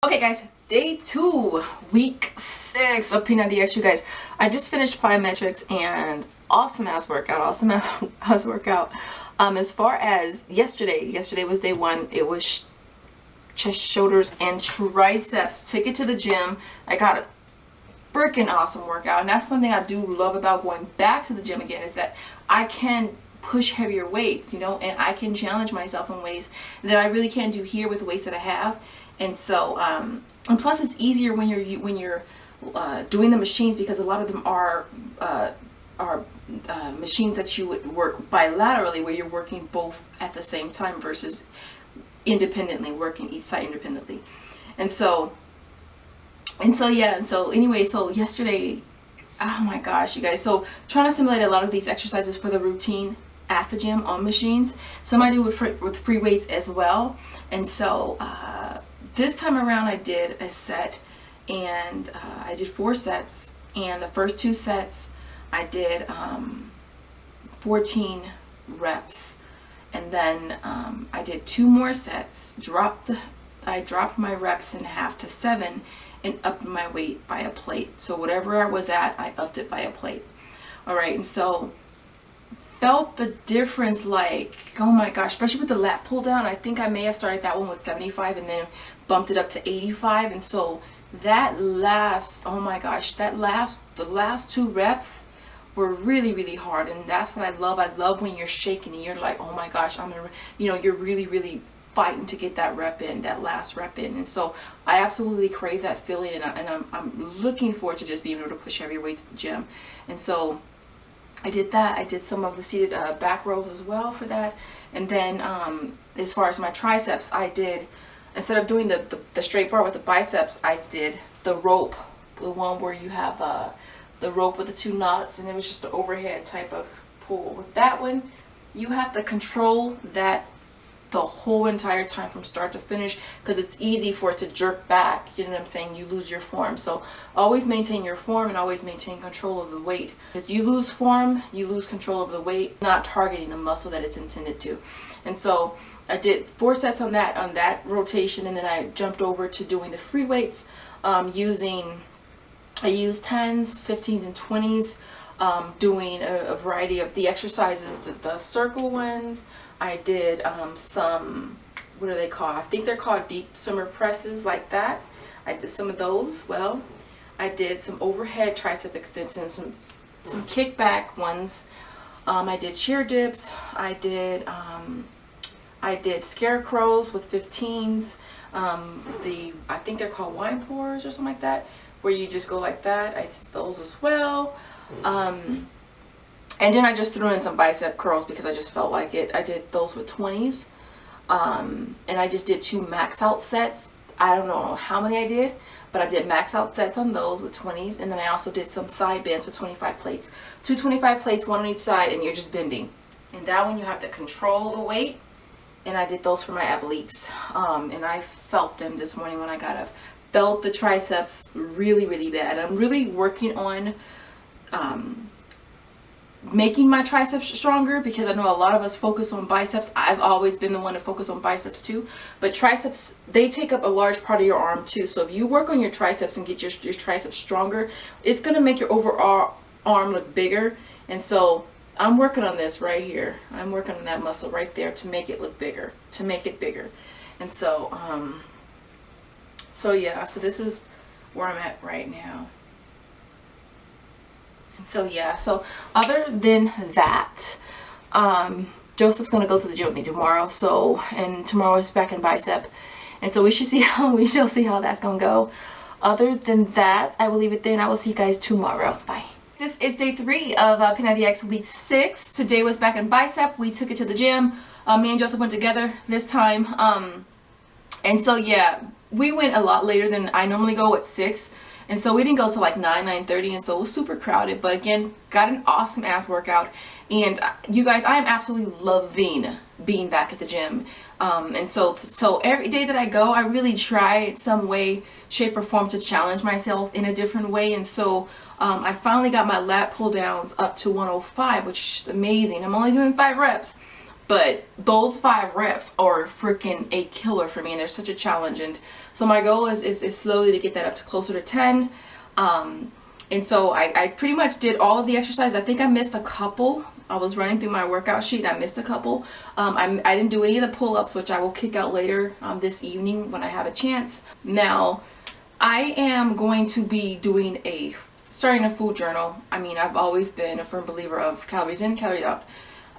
Okay guys, day 2, week 6 of P90X. You guys, I just finished plyometrics and awesome ass workout. As far as yesterday was day 1. It was chest, shoulders, and triceps. Took it to the gym. I got a freaking awesome workout, and that's one thing I do love about going back to the gym again, is that I can push heavier weights, you know, and I can challenge myself in ways that I really can't do here with the weights that I have. And so and plus it's easier when you're doing the machines, because a lot of them are machines that you would work bilaterally, where you're working both at the same time versus independently, working each side independently. And so anyway, so yesterday, oh my gosh, you guys, so trying to simulate a lot of these exercises for the routine at the gym on machines. Some I do with free weights as well. And so this time around I did a set, and I did 4 sets, and the first 2 sets I did 14 reps, and then I did 2 more sets, I dropped my reps in half to 7 and upped my weight by a plate. So whatever I was at, I upped it by a plate. All right, and so felt the difference, like, oh my gosh, especially with the lat pull down. I think I may have started that one with 75 and then bumped it up to 85. And so that last, oh my gosh, the last 2 reps were really hard. And that's what I love. I love when you're shaking and you're like, oh my gosh, you're really fighting to get that rep in, that last rep in. And so I absolutely crave that feeling, and I'm looking forward to just being able to push heavier weights at the gym. And so I did that. I did some of the seated back rows as well for that. And then as far as my triceps, I did, instead of doing the straight bar with the biceps, I did the rope, the one where you have the rope with the 2 knots, and it was just an overhead type of pull. With that one, you have to control that the whole entire time from start to finish, because it's easy for it to jerk back, you know what I'm saying? You lose your form. So always maintain your form and always maintain control of the weight. If you lose form, you lose control of the weight, not targeting the muscle that it's intended to. And so I did 4 sets on that rotation, and then I jumped over to doing the free weights, I used 10s, 15s, and 20s, doing a variety of the exercises, the circle ones. I did some, what are they called? I think they're called deep swimmer presses, like that. I did some of those as well. I did some overhead tricep extensions, some kickback ones. I did chair dips. I did scarecrows with 15s. I think they're called wine pours or something like that, where you just go like that. I did those as well. And then I just threw in some bicep curls because I just felt like it. I did those with 20s. And I just did 2 max out sets. I don't know how many I did, but I did max out sets on those with 20s. And then I also did some side bends with 25 plates. 2 25 plates, 1 on each side, and you're just bending. And that one you have to control the weight. And I did those for my obliques. And I felt them this morning when I got up. Felt the triceps really bad. I'm really working on making my triceps stronger, because I know a lot of us focus on biceps. I've always been the one to focus on biceps too, but triceps, they take up a large part of your arm too. So if you work on your triceps and get your triceps stronger, it's going to make your overall arm look bigger. And so I'm working on this right here. I'm working on that muscle right there to make it look bigger, to make it bigger. And so yeah, so this is where I'm at right now. And so yeah, so other than that, Joseph's gonna go to the gym with me tomorrow. So, and tomorrow is back in bicep, and so we shall see how that's gonna go. Other than that, I will leave it there, and I will see you guys tomorrow. Bye. This is day 3 of P90X week 6. Today was back in bicep. We took it to the gym. Me and Joseph went together this time. And so yeah, we went a lot later than I normally go at 6. And so we didn't go till like 9:30, and so it was super crowded. But again, got an awesome ass workout. And you guys, I am absolutely loving being back at the gym. And so every day that I go, I really try some way, shape, or form to challenge myself in a different way. And so I finally got my lat pull downs up to 105, which is amazing. I'm only doing 5 reps. But those 5 reps are freaking a killer for me, and they're such a challenge. And so my goal is slowly to get that up to closer to 10. And so I pretty much did all of the exercises. I think I missed a couple. I was running through my workout sheet and I missed a couple. I didn't do any of the pull-ups, which I will kick out later this evening when I have a chance. Now, I am going to be doing starting a food journal. I mean, I've always been a firm believer of calories in, calories out.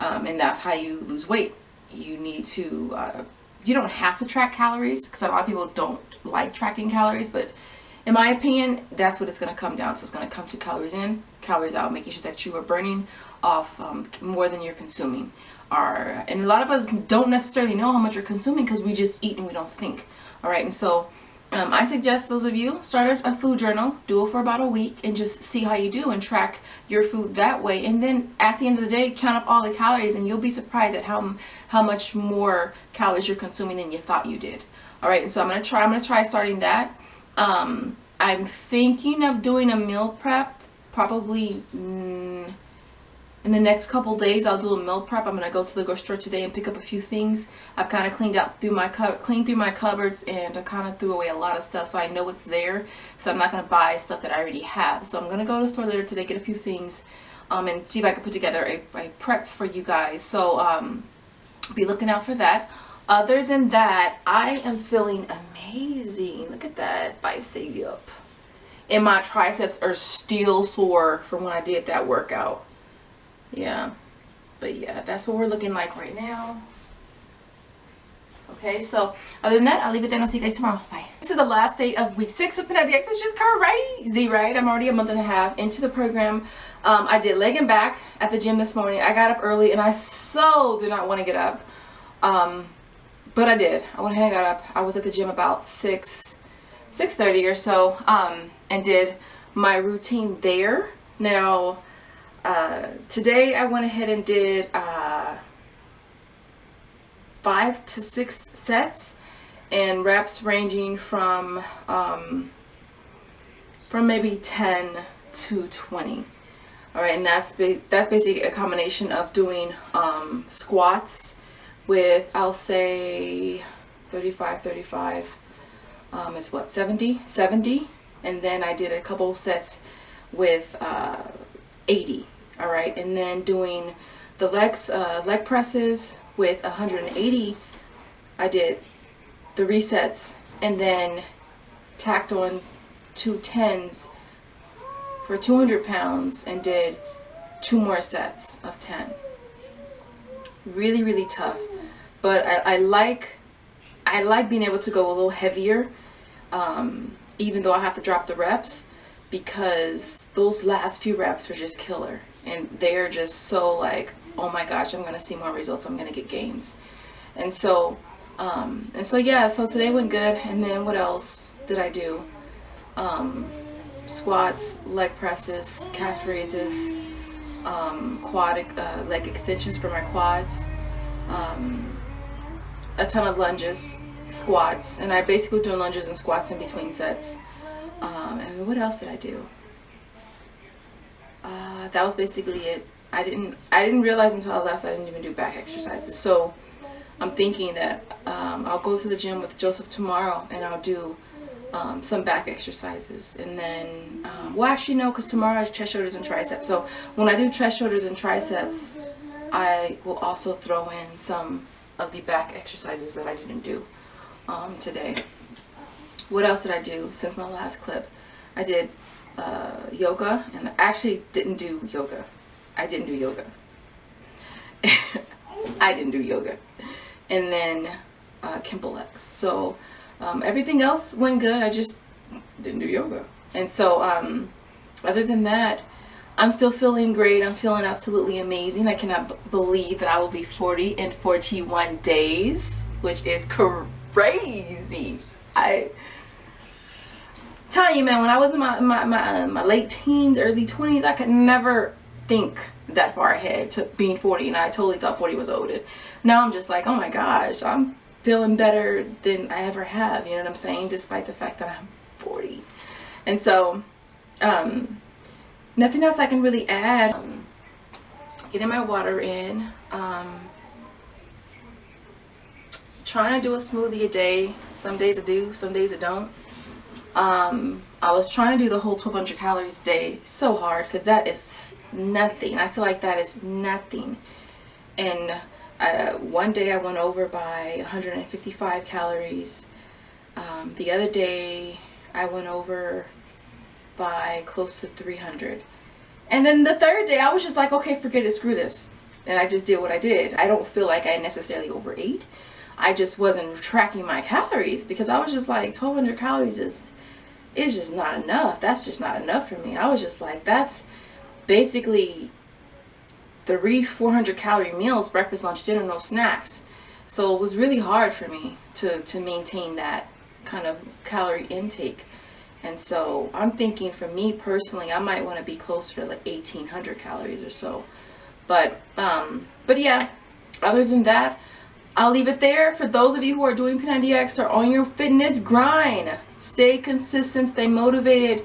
And that's how you lose weight. You need to, you don't have to track calories, because a lot of people don't like tracking calories, but in my opinion, that's what it's going to come down to. It's going to come to calories in, calories out, making sure that you are burning off more than you're consuming. And a lot of us don't necessarily know how much we're consuming because we just eat and we don't think. All right, and so I suggest those of you start a food journal, do it for about a week, and just see how you do and track your food that way. And then at the end of the day, count up all the calories, and you'll be surprised at how much more calories you're consuming than you thought you did. All right, and so I'm gonna try starting that. I'm thinking of doing a meal prep, probably in the next couple days. I'll do a meal prep. I'm gonna go to the grocery store today and pick up a few things. I've kind of cleaned through my cupboards, and I kind of threw away a lot of stuff, so I know it's there. So I'm not gonna buy stuff that I already have. So I'm gonna go to the store later today, get a few things, and see if I can put together a prep for you guys. So be looking out for that. Other than that, I am feeling amazing. Look at that bicep. And my triceps are still sore from when I did that workout. Yeah, but yeah, that's what we're looking like right now. Okay, so other than that, I'll leave it there and I'll see you guys tomorrow. Bye. This is the last day of week 6 of Pinetti X, which is crazy, right? I'm already a month and a half into the program. I did leg and back at the gym this morning. I got up early and I so did not want to get up. But I did. I went ahead and got up. I was at the gym about 6:30 or so, and did my routine there. Now, today I went ahead and did 5 to 6 sets, and reps ranging from maybe 10 to 20. All right, and that's basically a combination of doing squats with, I'll say 35 is what, 70, and then I did a couple sets with 80. All right, and then doing the leg presses with 180. I did the resets and then tacked on 2 10s for 200 pounds and did 2 more sets of 10. Really, really tough, but I like being able to go a little heavier, even though I have to drop the reps, because those last few reps were just killer, and they're just so like, oh my gosh, I'm gonna see more results, I'm gonna get gains. And so yeah, so today went good. And then what else did I do? Squats, leg presses, calf raises, quad leg extensions for my quads, a ton of lunges, squats, and I basically doing lunges and squats in between sets. And what else did I do? That was basically it. I didn't realize until I left I didn't even do back exercises. So I'm thinking that I'll go to the gym with Joseph tomorrow and I'll do some back exercises. And then, well, actually no, because tomorrow is chest, shoulders, and triceps. So when I do chest, shoulders, and triceps, I will also throw in some of the back exercises that I didn't do today. What else did I do since my last clip? I did yoga, and I actually didn't do yoga. I didn't do yoga. I didn't do yoga. And then Kimble X. So everything else went good. I just didn't do yoga. And so other than that, I'm still feeling great. I'm feeling absolutely amazing. I cannot believe that I will be 40 in 41 days, which is crazy. I telling you, man, when I was in my late teens, early 20s, I could never think that far ahead to being 40, and I totally thought 40 was old. And now I'm just like, oh my gosh, I'm feeling better than I ever have, you know what I'm saying, despite the fact that I'm 40. And so nothing else I can really add. Getting my water in, trying to do a smoothie a day. Some days I do, some days I don't. I was trying to do the whole 1200 calories a day. So hard, because that is nothing. I feel like that is nothing. And one day I went over by 155 calories. The other day I went over by close to 300. And then the third day I was just like, okay, forget it, screw this. And I just did what I did. I don't feel like I necessarily overate. I just wasn't tracking my calories because I was just like, 1200 calories is just not enough. That's just not enough for me. I was just like, that's basically 400 calorie meals, breakfast, lunch, dinner, no snacks. So it was really hard for me to maintain that kind of calorie intake. And so I'm thinking, for me personally, I might want to be closer to like 1800 calories or so. But yeah, other than that, I'll leave it there. For those of you who are doing P90X or on your fitness grind, stay consistent, stay motivated,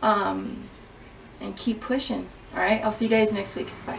and keep pushing. All right, I'll see you guys next week. Bye.